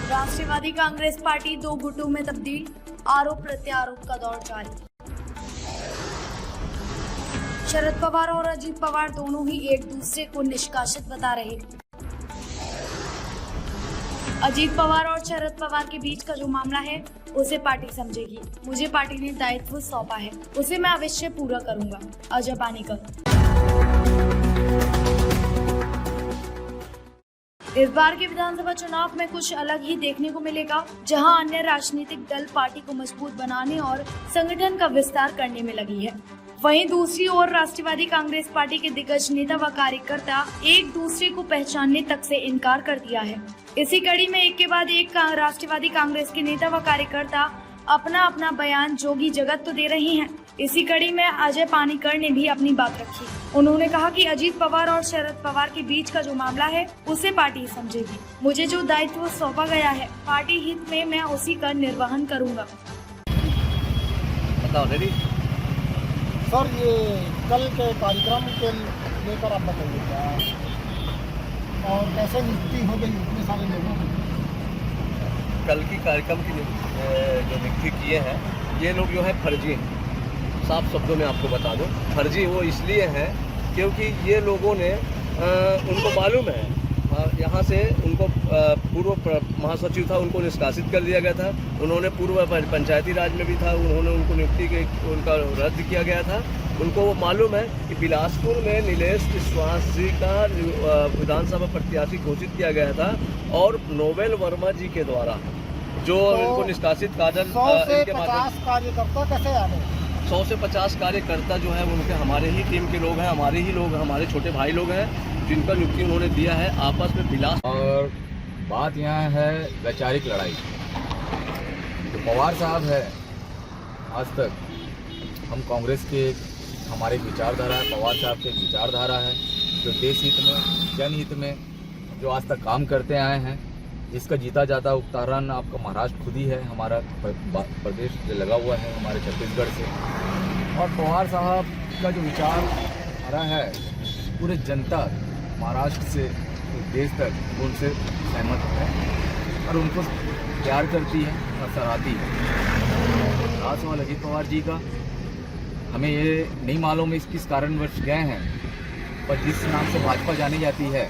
राष्ट्रवादी Congress party दो गुटों में तब्दील, आरोप प्रत्यारोप का दौर जारी। शरद पवार और अजीत पवार दोनों ही एक दूसरे को निष्कासित बता रहे। अजीत पवार और शरद पवार के बीच का जो मामला है उसे पार्टी समझेगी। मुझे पार्टी ने दायित्व सौंपा है, उसे मैं अवश्य पूरा करूंगा। अजय पानीकर। इस बार के विधानसभा चुनाव में कुछ अलग ही देखने को मिलेगा, जहां अन्य राजनीतिक दल पार्टी को मजबूत बनाने और संगठन का विस्तार करने में लगी है। वहीं दूसरी ओर राष्ट्रवादी कांग्रेस पार्टी के दिग्गज नेता व कार्यकर्ता एक दूसरे को पहचानने तक से इनकार कर दिया है। इसी कड़ी में एक के बाद एक राष्ट्रवादी कांग्रेस के नेता व कार्यकर्ता अपना अपना बयान जोगी जगत तो दे रही हैं। इसी कड़ी में अजय पानीकर ने भी अपनी बात रखी। उन्होंने कहा कि अजीत पवार और शरद पवार के बीच का जो मामला है उसे पार्टी समझेगी। मुझे जो दायित्व सौंपा गया है पार्टी हित में मैं उसी का निर्वहन करूंगा। सर, ये कल के कार्यक्रम के लेकर आप बताइए क्या और कैसे नियुक्ति हो गई इतने सारे लोगों की? कल की कार्यक्रम की जो नियुक्ति किए हैं ये लोग जो है फर्जी हैं। साफ शब्दों में आपको बता दूं, फर्जी वो इसलिए हैं क्योंकि ये लोगों ने उनको मालूम है यहाँ से उनको पूर्व महासचिव था, उनको निष्कासित कर दिया गया था। उन्होंने पूर्व पंचायती राज में भी था, उन्होंने उनको नियुक्ति के उनका रद्द किया गया था। उनको वो मालूम है कि बिलासपुर में नीलेश विश्वास जी का विधानसभा प्रत्याशी घोषित किया गया था और नोबेल वर्मा जी के द्वारा जो इनको निष्कासित कार्यकर्ता कैसे आ गए? 100 से 50 कार्यकर्ता जो है उनके हमारे ही टीम के लोग हैं, हमारे ही लोग, हमारे छोटे भाई लोग हैं जिनका नियुक्ति उन्होंने दिया है आपस में बिलास। और बात यहाँ है वैचारिक लड़ाई। जो पवार साहब है, आज तक हम कांग्रेस के हमारे विचारधारा है, पवार साहब के विचारधारा है जो देश हित में जनहित में जो आज तक काम करते आए हैं। इसका जीता जाता उदाहरण आपका महाराष्ट्र खुद ही है, हमारा प्रदेश जो लगा हुआ है हमारे छत्तीसगढ़ से। और पवार साहब का जो विचारधारा है पूरे जनता महाराष्ट्र से देश तक उनसे सहमत है और उनको प्यार करती है और सराहती है। खास सवाल अजीत पवार जी का, हमें ये नहीं मालूम इस किस कारणवश गए हैं, पर जिस नाम से भाजपा जानी जाती है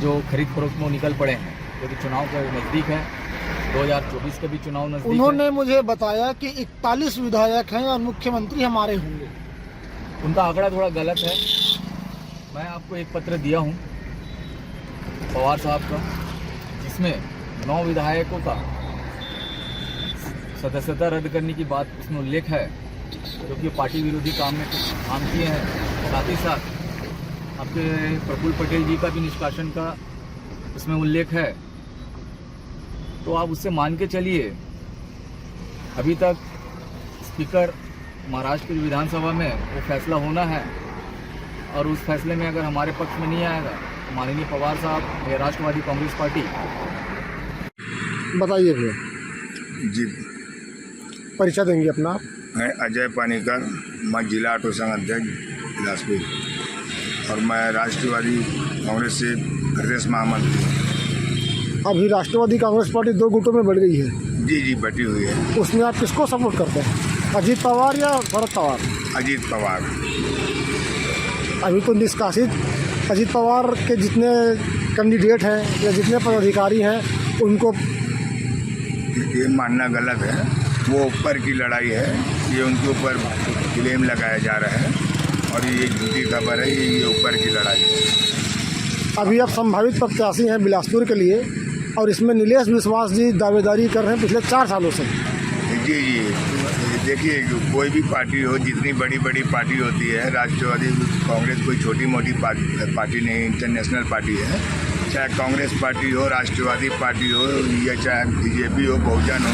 जो खरीद फरोख्त में निकल पड़े हैं, क्योंकि चुनाव का नज़दीक है, 2024 का भी चुनाव नज़दीक है। उन्होंने मुझे बताया कि 41 विधायक हैं और मुख्यमंत्री हमारे होंगे। उनका आंकड़ा थोड़ा गलत है। मैं आपको एक पत्र दिया हूं पवार साहब का, जिसमें 9 विधायकों का सदस्यता रद्द करने की बात उसमें उल्लेख है, क्योंकि पार्टी विरोधी काम में कुछ काम किए हैं। साथ ही साथ आपके प्रफुल्ल पटेल जी का भी निष्कासन का उसमें उल्लेख है। तो आप उससे मान के चलिए, अभी तक स्पीकर महाराष्ट्र की विधानसभा में वो फैसला होना है और उस फैसले में अगर हमारे पक्ष में नहीं आएगा तो माननीय पवार साहब या राष्ट्रवादी कांग्रेस पार्टी। बताइए भैया जी, परिचय देंगे अपना? मैं अजय पानीकर, मैं जिला ऑटो संघ अध्यक्ष बिलासपुर और मैं राष्ट्रवादी कांग्रेस से प्रदेश महामंत्री हूँ। अभी राष्ट्रवादी कांग्रेस पार्टी 2 गुटों में बढ़ गई है। जी बटी हुई है। उसमें आप किसको सपोर्ट करते हैं, अजीत पवार या शरद पवार? अजीत पवार। अभी तो निष्कासित अजीत पवार के जितने कैंडिडेट हैं या जितने पदाधिकारी हैं उनको ये मानना गलत है। वो ऊपर की लड़ाई है, ये उनके ऊपर क्लेम लगाया जा रहा है और ये झूठी खबर है, ये ऊपर की लड़ाई है। अभी आप संभावित प्रत्याशी हैं बिलासपुर के लिए और इसमें नीलेश विश्वास जी दावेदारी कर रहे हैं पिछले 4 सालों से। जी देखिए, कोई भी पार्टी हो, जितनी बड़ी पार्टी होती है, राष्ट्रवादी कांग्रेस कोई छोटी मोटी पार्टी नहीं, इंटरनेशनल पार्टी है। चाहे कांग्रेस पार्टी हो, राष्ट्रवादी पार्टी हो या चाहे बीजेपी हो, बहुजन हो,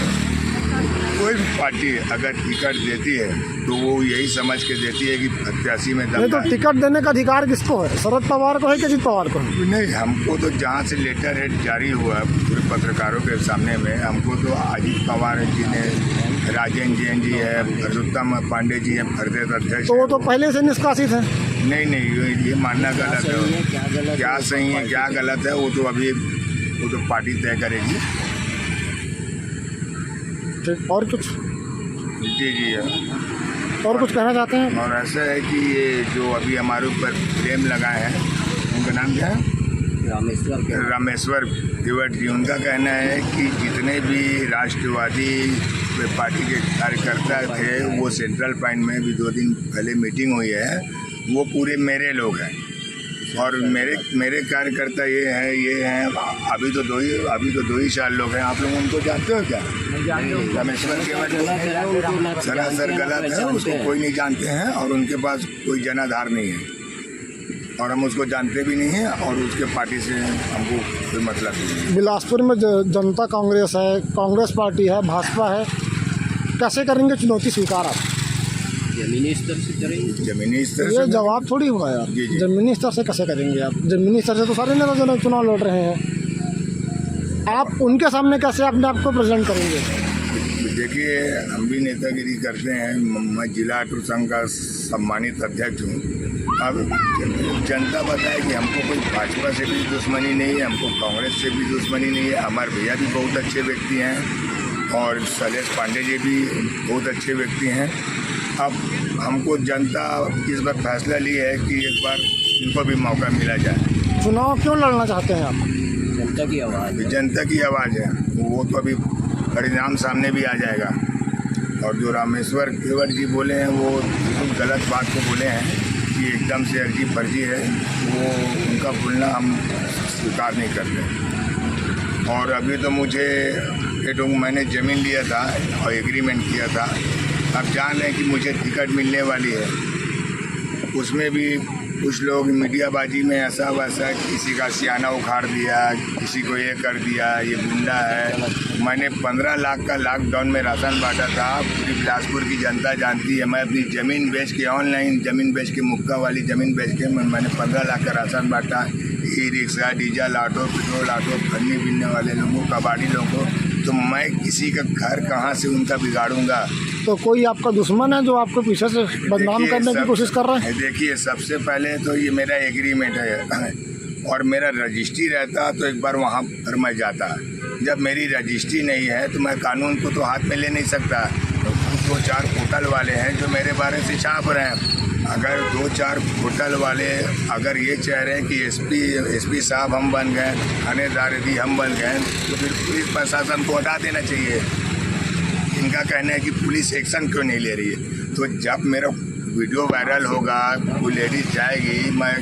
कोई भी पार्टी अगर टिकट देती है तो वो यही समझ के देती है कि प्रत्याशी में दम नहीं, तो टिकट देने का अधिकार किसको है, शरद पवार को है कि अजीत पवार को है? नहीं, हमको तो जहाँ से लेटर हेड जारी हुआ पूरे पत्रकारों के सामने में, हमको तो अजीत पवार जी ने, राजेंद्र जैन जी है, पुरुषोत्तम पांडे जी है प्रदेश अध्यक्ष। तो वो तो पहले से निष्कासित है। नहीं, ये मानना गलत है। क्या सही है क्या गलत है वो तो अभी वो तो पार्टी तय करेगी। ठीक, और कुछ जी और कुछ कहना चाहते हैं? और ऐसा है कि ये जो अभी हमारे ऊपर फ्लेम लगाए हैं, उनका नाम क्या है? रामेश्वर तिवारी जी। उनका कहना है कि जितने भी राष्ट्रवादी पार्टी के कार्यकर्ता थे वो सेंट्रल पॉइंट में भी 2 दिन पहले मीटिंग हुई है, वो पूरे मेरे लोग हैं। और मेरे कार्यकर्ता ये हैं अभी तो दो ही 4 लोग हैं। आप लोग उनको जानते हो क्या? रामेश्वर तिवारी सरासर गलत है, उसको कोई नहीं जानते हैं और उनके पास कोई जनाधार नहीं है और हम उसको जानते भी नहीं हैं और उसके पार्टी से हमको कोई मतलब नहीं है। बिलासपुर में जनता कांग्रेस है, कांग्रेस पार्टी है, भाजपा है, कैसे करेंगे चुनौती स्वीकार आप? जमीनी स्तर से करेंगे। जमीनी स्तर ये से जवाब थोड़ी हुआ यार। जी। जमीनी स्तर से कैसे करेंगे आप? जमीनी स्तर से तो सारे नेता चुनाव लड़ रहे हैं, आप उनके सामने कैसे अपने आप को प्रेजेंट करेंगे? देखिए, हम भी नेतागिरी करते हैं। मैं जिला ऑटो संघ का सम्मानित अध्यक्ष हूँ। अब जनता बताए कि हमको कोई भाजपा से भी दुश्मनी नहीं है, हमको कांग्रेस से भी दुश्मनी नहीं है। हमारे भैया भी बहुत अच्छे व्यक्ति हैं और शैलेश पांडे जी भी बहुत अच्छे व्यक्ति हैं। अब हमको जनता इस बार फैसला लिया है कि एक बार इनको भी मौका मिला जाए। चुनाव क्यों लड़ना चाहते हैं आप? जनता की आवाज़। जनता की आवाज़ है, वो तो अभी परिणाम सामने भी आ जाएगा। और जो रामेश्वर तिवारी जी बोले हैं वो बिल्कुल गलत बात को बोले हैं कि एकदम से अर्जी फर्जी है, वो उनका बोलना हम स्वीकार नहीं करते। और अभी तो मुझे मैंने ज़मीन लिया था और एग्रीमेंट किया था, अब जान रहे हैं कि मुझे टिकट मिलने वाली है। उसमें भी कुछ लोग मीडियाबाजी में ऐसा वैसा किसी का सियाना उखाड़ दिया, किसी को ये कर दिया, ये गुंडा है। मैंने 15 लाख का लॉकडाउन में राशन बांटा था, पूरी बिलासपुर की जनता जानती है। मैं अपनी ज़मीन बेच के, ऑनलाइन ज़मीन बेच के, मुक्का वाली ज़मीन बेच के मैंने 15 लाख का राशन बांटा। E rickshaw, diesel auto, petrol auto, भरने बिनने वाले लोगों, कबाड़ी लोगों को। तो मैं किसी का घर कहाँ से उनका बिगाड़ूंगा? तो कोई आपका दुश्मन है जो आपको पीछे से बदनाम करने की कोशिश कर रहा है? देखिए, सबसे पहले तो ये मेरा एग्रीमेंट है और मेरा रजिस्ट्री रहता तो एक बार वहाँ पर मैं जाता। जब मेरी रजिस्ट्री नहीं है तो मैं कानून को तो हाथ में ले नहीं सकता। तो 2-4 होटल वाले हैं जो मेरे बारे से छाप रहे हैं। अगर 2-4 होटल वाले अगर ये चाह रहे हैं कि एसपी साहब हम बन गए, थानेदार यदि हम बन गए, तो फिर पुलिस प्रशासन को हटा देना चाहिए। इनका कहना है कि पुलिस एक्शन क्यों नहीं ले रही है। तो जब मेरा वीडियो वायरल होगा, कोई लेडीज जाएगी, मैं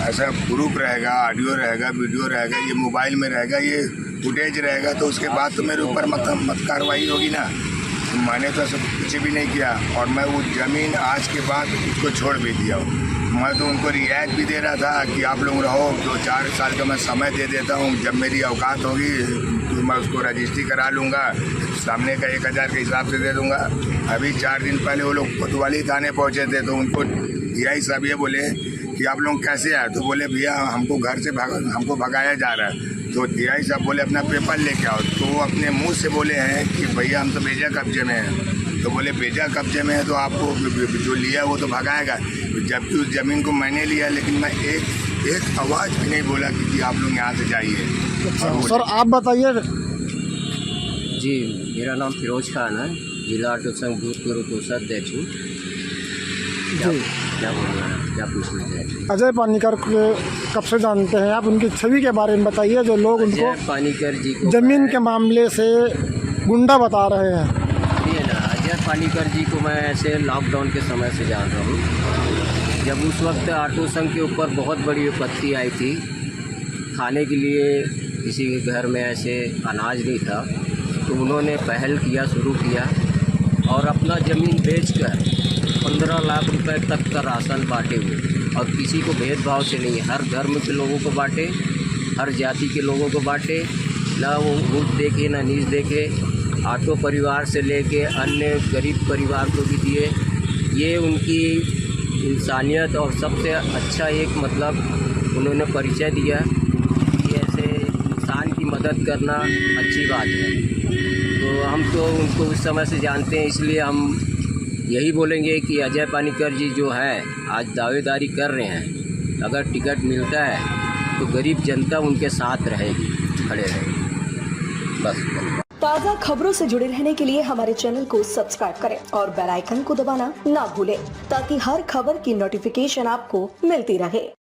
ऐसा प्रूफ रहेगा, ऑडियो रहेगा, वीडियो रहेगा, ये मोबाइल में रहेगा, ये फुटेज रहेगा, तो उसके बाद तो मेरे ऊपर मत कार्रवाई होगी ना। मैंने तो सब कुछ भी नहीं किया और मैं वो ज़मीन आज के बाद उसको छोड़ भी दिया हूँ। मैं तो उनको रियायत भी दे रहा था कि आप लोग रहो, 2-4 साल का मैं समय दे देता हूँ, जब मेरी औकात होगी तो मैं उसको रजिस्ट्री करा लूँगा, सामने का 1000 के हिसाब से दे दूँगा। अभी 4 दिन पहले वो लोग कोतवाली थाने पहुँचे थे तो उनको यही सब ये बोले कि आप लोग कैसे आए, तो बोले भैया हमको घर से हमको भगाया जा रहा है। तो DI साहब बोले अपना पेपर लेके आओ, तो वो अपने मुंह से बोले हैं कि भैया हम तो बेजा कब्जे में हैं। तो बोले बेजा कब्जे में है तो आपको जो लिया वो तो भगाएगा, जबकि उस ज़मीन को मैंने लिया, लेकिन मैं एक आवाज़ भी नहीं बोला कि आप लोग यहाँ से जाइए। सर आप बताइए। जी, मेरा नाम फिरोज खान है, जिला ऑटो संघ भूतपूर्व कोषाध्यक्ष हूँ। क्या बोलना है, क्या पूछना चाहिए? अजय पानीकर को कब से जानते हैं आप? उनकी छवि के बारे में बताइए। जो लोग उनको पानीकर जी को जमीन के मामले से गुंडा बता रहे हैं। ये ना, अजय पानीकर जी को मैं ऐसे लॉकडाउन के समय से जान रहा हूँ। जब उस वक्त ऑटो संघ के ऊपर बहुत बड़ी विपत्ति आई थी, खाने के लिए किसी के घर में ऐसे अनाज नहीं था, तो उन्होंने पहल किया, शुरू किया और अपना ज़मीन बेचकर 15 लाख रुपए तक का राशन बांटे हुए, और किसी को भेदभाव से नहीं, हर धर्म के लोगों को बांटे, हर जाति के लोगों को बांटे, ना वो ऊँच देखे ना नीच देखे। ऑटो परिवार से लेके अन्य गरीब परिवार को भी दिए। ये उनकी इंसानियत और सबसे अच्छा एक मतलब उन्होंने परिचय दिया कि ऐसे इंसान की मदद करना अच्छी बात है। तो हम तो उनको उस समय से जानते हैं, इसलिए हम यही बोलेंगे कि अजय पानीकर जी जो है आज दावेदारी कर रहे हैं, अगर टिकट मिलता है तो गरीब जनता उनके साथ रहेगी, खड़े रहेगी। बस ताज़ा खबरों से जुड़े रहने के लिए हमारे चैनल को सब्सक्राइब करें और बेल आइकन को दबाना ना भूलें ताकि हर खबर की नोटिफिकेशन आपको मिलती रहे।